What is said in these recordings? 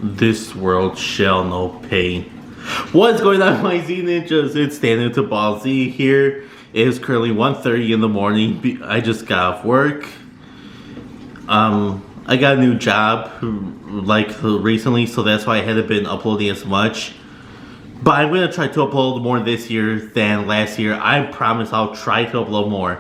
This world shall know pain. What's going on, my Z Ninjas? It's Tendo to Ball Z here. It is currently 1:30 in the morning. I just got off work. I got a new job recently, so that's why I haven't been uploading as much. But I'm gonna try to upload more this year than last year. I promise I'll try to upload more.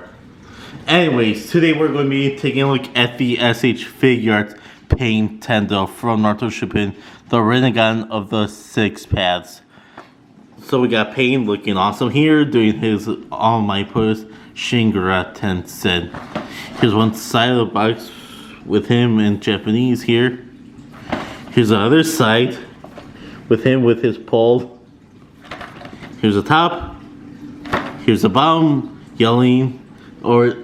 Anyways, today we're going to be taking a look at the SH FIGUARTS Pain Tendo from Naruto Shippuden, the Rinnegan of the 6 paths. So we got Pain looking awesome here, doing his All Might pose, Shingara Tensen. Here's one side of the box with him in Japanese here. Here's the other side with him with his pole. Here's the top. Here's the bottom, yelling, or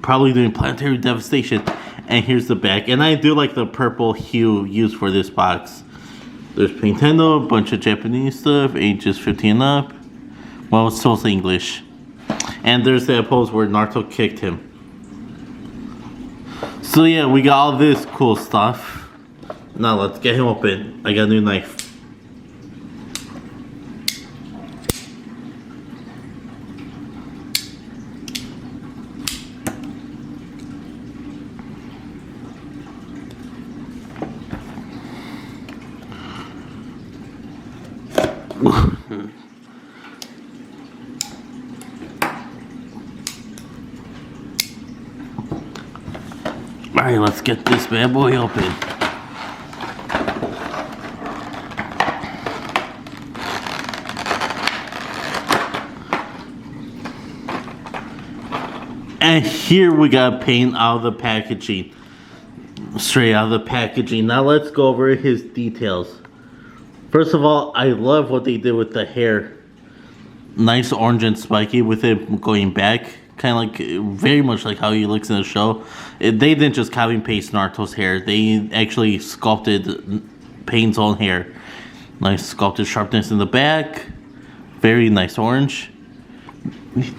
probably doing planetary devastation. And here's the back. And I do like the purple hue used for this box. There's Pain Tendo, a bunch of Japanese stuff, ages 15 and up. Well, it's mostly English. And there's that pose where Naruto kicked him. So yeah, we got all this cool stuff. Now let's get him open. I got a new knife. Alright, let's get this bad boy open. And here we got Pain out of the packaging. Straight out of the packaging. Now let's go over his details. First of all, I love what they did with the hair. Nice orange and spiky with it going back. Kind of like, very much like how he looks in the show. They didn't just copy and paste Naruto's hair. They actually sculpted Pain's own hair. Nice sculpted sharpness in the back. Very nice orange.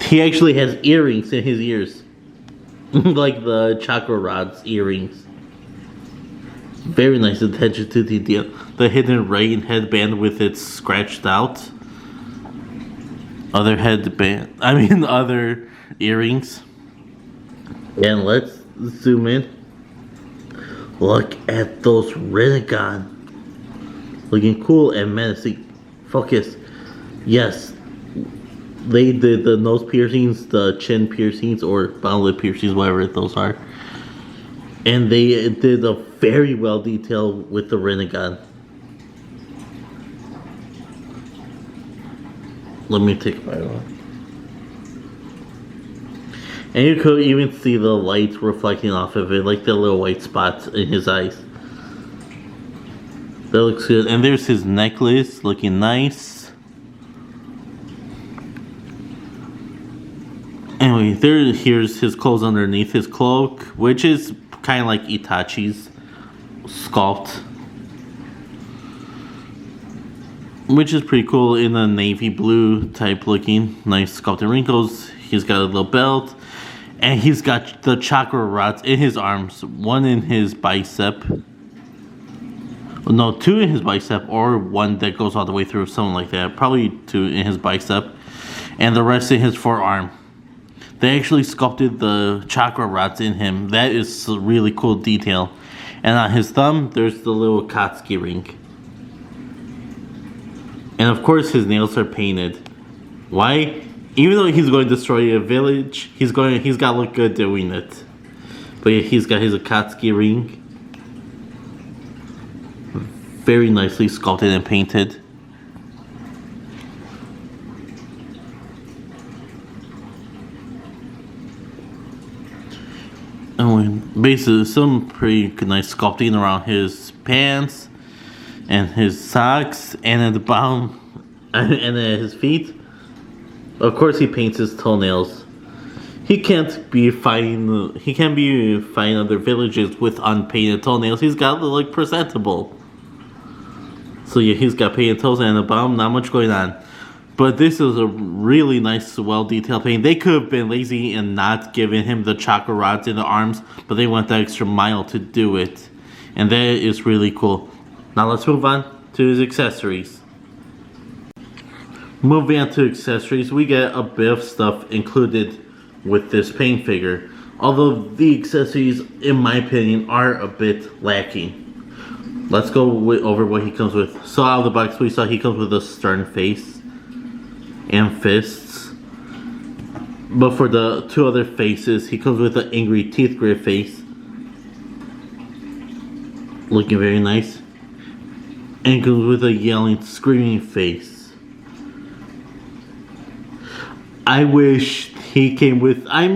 He actually has earrings in his ears. Like the chakra rod's earrings. Very nice attention to detail. The hidden rain headband with it scratched out. Other earrings. And let's zoom in. Look at those Rinnegan. Looking cool and menacing. Focus. Yes. They did the nose piercings, the chin piercings, or bottom lip piercings, whatever those are. And they did a very well detailed with the Rinnegan. Let me take my off. And you could even see the lights reflecting off of it, like the little white spots in his eyes. That looks good. And there's his necklace, looking nice. Anyway, here's his clothes underneath his cloak, which is kind of like Itachi's sculpt. Which is pretty cool in a navy blue type looking. Nice sculpted wrinkles. He's got a little belt. And he's got the chakra rods in his arms. One in his bicep. No, 2 in his bicep, or 1 that goes all the way through, something like that. Probably 2 in his bicep. And the rest in his forearm. They actually sculpted the chakra rods in him. That is a really cool detail. And on his thumb, there's the little Katsuki ring. And of course his nails are painted. Why? Even though he's going to destroy a village, he's got to look good doing it. But yeah, he's got his Akatsuki ring. Very nicely sculpted and painted. And basically some pretty nice sculpting around his pants and his socks, and at the bottom and at his feet. Of course, he paints his toenails. He can't be fighting other villages with unpainted toenails. He's got to look presentable. So yeah, he's got painted toes, and at the bottom, not much going on. But this is a really nice, well-detailed painting. They could have been lazy and not giving him the chakra rods in the arms, but they went the extra mile to do it. And that is really cool. Now let's move on to his accessories. Moving on to accessories, we get a bit of stuff included with this paint figure. Although the accessories, in my opinion, are a bit lacking. Let's go over what he comes with. So out of the box, we saw he comes with a stern face and fists. But for the two other faces, he comes with an angry teeth grit face. Looking very nice. And comes with a yelling, screaming face. I wish he came with, I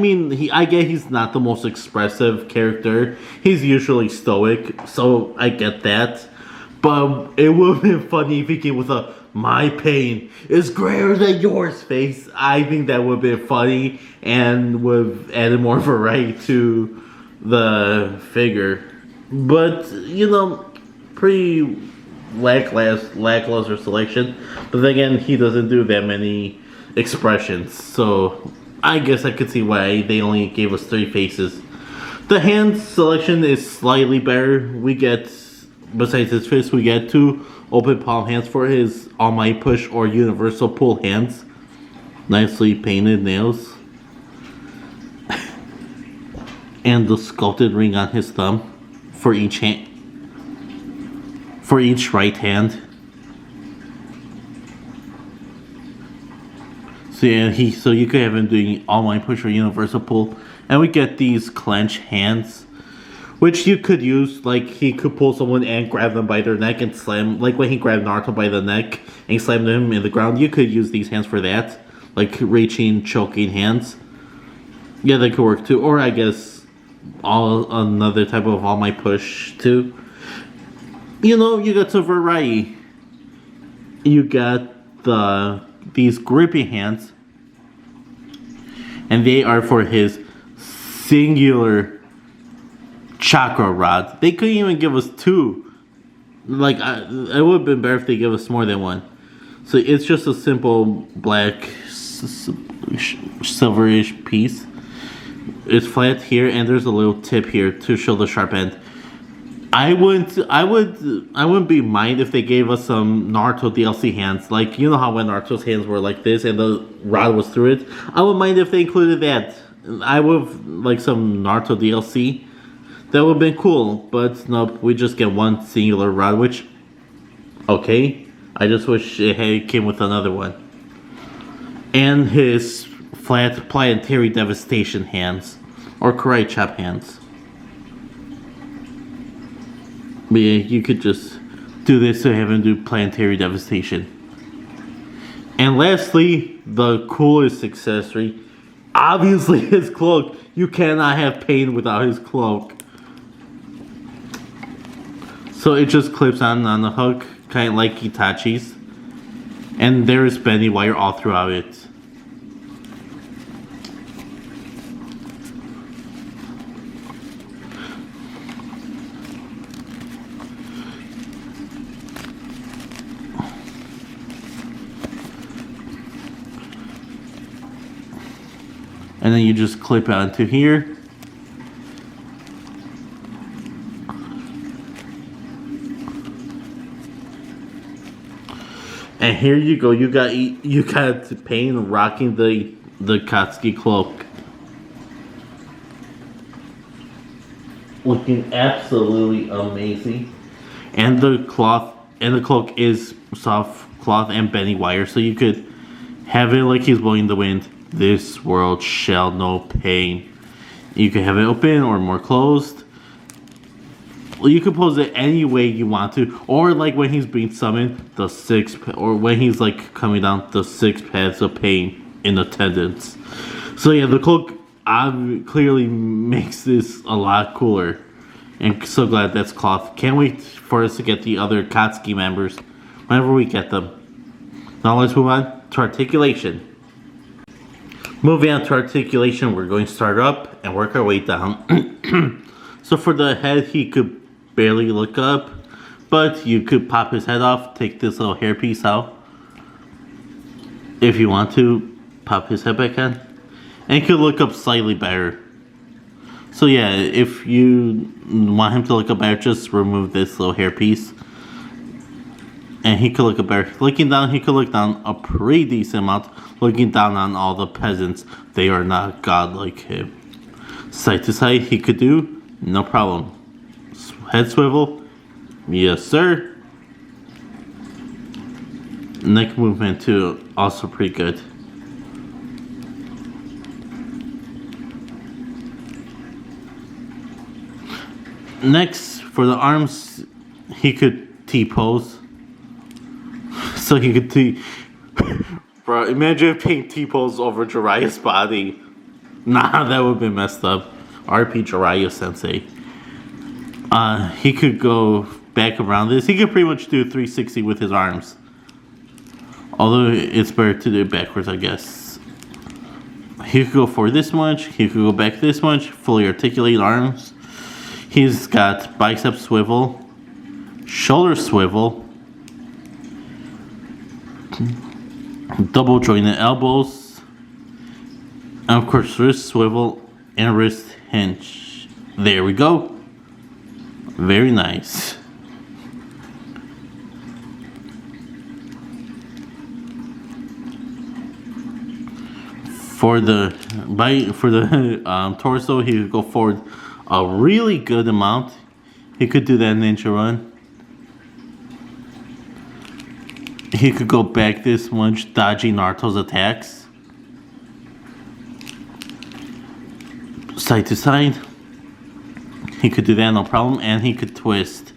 get he's not the most expressive character. He's usually stoic, so I get that. But it would have been funny if he came with a "my pain is greater than yours" face. I think that would have been funny and would have added more variety to the figure. But, you know, pretty lackluster selection. But then again, he doesn't do that many expressions, so I guess I could see why they only gave us 3 faces. The hand selection is slightly better. We get, besides his fist, we get 2 open palm hands for his All Might Push or Universal Pull hands. Nicely painted nails. And the sculpted ring on his thumb for each hand, for each right hand. So yeah, so you could have him doing All Might Push or Universal Pull. And we get these clench hands, which you could use, like he could pull someone and grab them by their neck and slam, like when he grabbed Naruto by the neck and he slammed him in the ground. You could use these hands for that, like reaching, choking hands. Yeah, they could work too. Or I guess another type of All Might Push too. You know, you got some variety. You got these grippy hands, and they are for his singular chakra rod. They couldn't even give us 2. Like, it would have been better if they give us more than 1. So it's just a simple black silverish piece. It's flat here, and there's a little tip here to show the sharp end. I wouldn't be mind if they gave us some Naruto DLC hands. Like, you know how when Naruto's hands were like this and the rod was through it? I wouldn't mind if they included that. I would like some Naruto DLC. That would have been cool. But nope, we just get 1 singular rod, which, okay. I just wish it came with another one. And his flat planetary devastation hands, or karate chop hands. But yeah, you could just do this to have him do planetary devastation. And lastly, the coolest accessory, obviously his cloak. You cannot have pain without his cloak. So it just clips on the hook, kind of like Itachi's. And there's bendy wire all throughout it. And then you just clip it onto here. And here you go. You got Pain rocking the Katsuki cloak, looking absolutely amazing. And the cloak is soft cloth and bendy wire, so you could have it like he's blowing the wind. This world shall know pain. You can have it open or more closed. Well, you can pose it any way you want to, or like when he's being summoned, or when he's like coming down, the 6 paths of pain in attendance. So yeah, the cloak clearly makes this a lot cooler, and so glad that's cloth. Can't wait for us to get the other Katsuki members whenever we get them. Now let's move on to articulation. Moving on to articulation, we're going to start up and work our way down. So for the head, he could barely look up, but you could pop his head off, take this little hairpiece out. If you want to, pop his head back on. And he could look up slightly better. So yeah, if you want him to look up better, just remove this little hairpiece. And he could look a bear. Looking down, he could look down a pretty decent amount. Looking down on all the peasants, they are not god like him. Side to side, he could do, no problem. Head swivel, yes sir. Neck movement too, also pretty good. Next, for the arms, he could T-pose. So he could Bro, imagine paying T-pose over Jiraiya's body. Nah, that would be messed up. RP Jiraiya sensei. He could go back around this. He could pretty much do 360 with his arms. Although it's better to do it backwards, I guess. He could go forward this much. He could go back this much. Fully articulated arms. He's got bicep swivel. Shoulder swivel. Double jointed elbows. And of course wrist swivel and wrist hinge. There we go. Very nice. For the torso, he could go forward a really good amount. He could do that ninja run. He could go back this much, dodging Naruto's attacks. Side to side. He could do that no problem, and he could twist.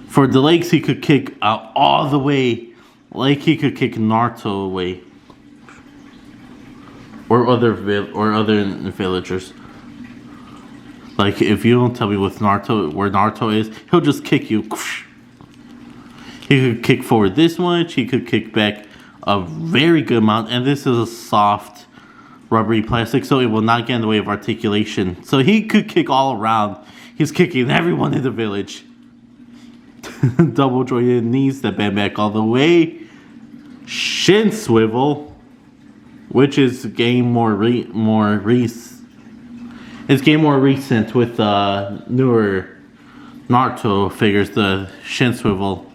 For the legs, he could kick out all the way, like he could kick Naruto away, or other villagers. Like if you don't tell me where Naruto is, he'll just kick you. He could kick forward this much. He could kick back a very good amount, and this is a soft rubbery plastic, so it will not get in the way of articulation. So he could kick all around. He's kicking everyone in the village. Double jointed knees, step back all the way. Shin swivel, which is getting more recent with newer Naruto figures. The shin swivel,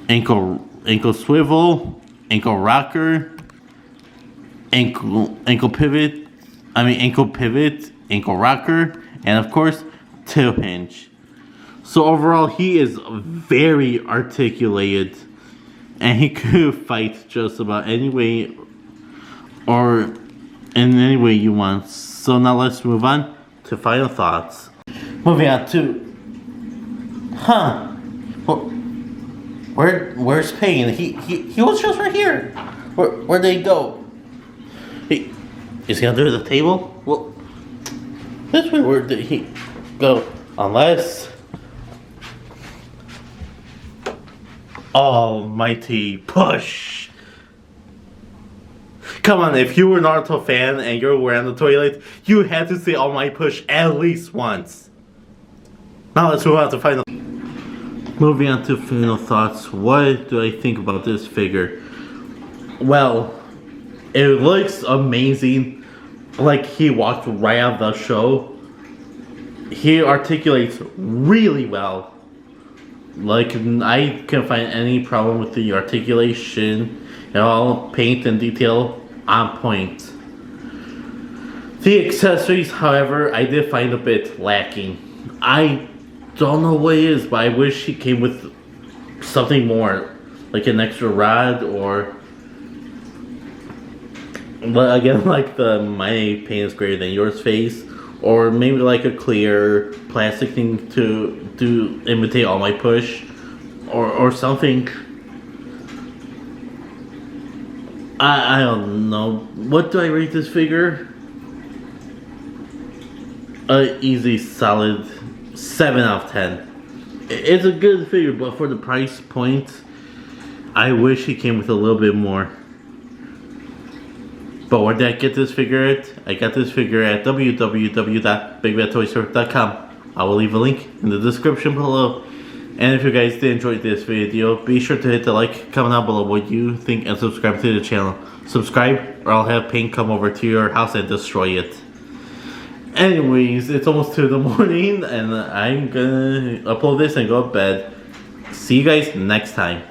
ankle swivel, ankle rocker. Ankle pivot, ankle rocker, and of course, tail hinge. So overall, he is very articulated, and he could fight just about any way, or in any way you want. So now let's move on to final thoughts. Moving on to, where's Pain? He was just right here. Where'd they go? Is he under the table? Well, this way, where did he go? Unless... Almighty push! Come on, if you were a Naruto fan and you were on the toilet, you had to say almighty push at least once. Now let's move on to final... Moving on to final thoughts. What do I think about this figure? Well, it looks amazing. Like he walked right out of the show. He articulates really well. Like I can't find any problem with the articulation and all paint and detail on point. The accessories, however, I did find a bit lacking. I don't know what it is, but I wish he came with something more, like an extra rod or... But again, like the my paint is greater than yours face, or maybe like a clear plastic thing to imitate all my push, or something. I don't know. What do I rate this figure? A easy solid 7 out of 10. It's a good figure, but for the price point, I wish he came with a little bit more. But where did I get this figure at? I got this figure at www.bigbadtoystore.com. I will leave a link in the description below. And if you guys did enjoy this video, be sure to hit the like, comment down below what you think, and subscribe to the channel. Subscribe, or I'll have Pain come over to your house and destroy it. Anyways, it's almost 2 in the morning and I'm gonna upload this and go to bed. See you guys next time.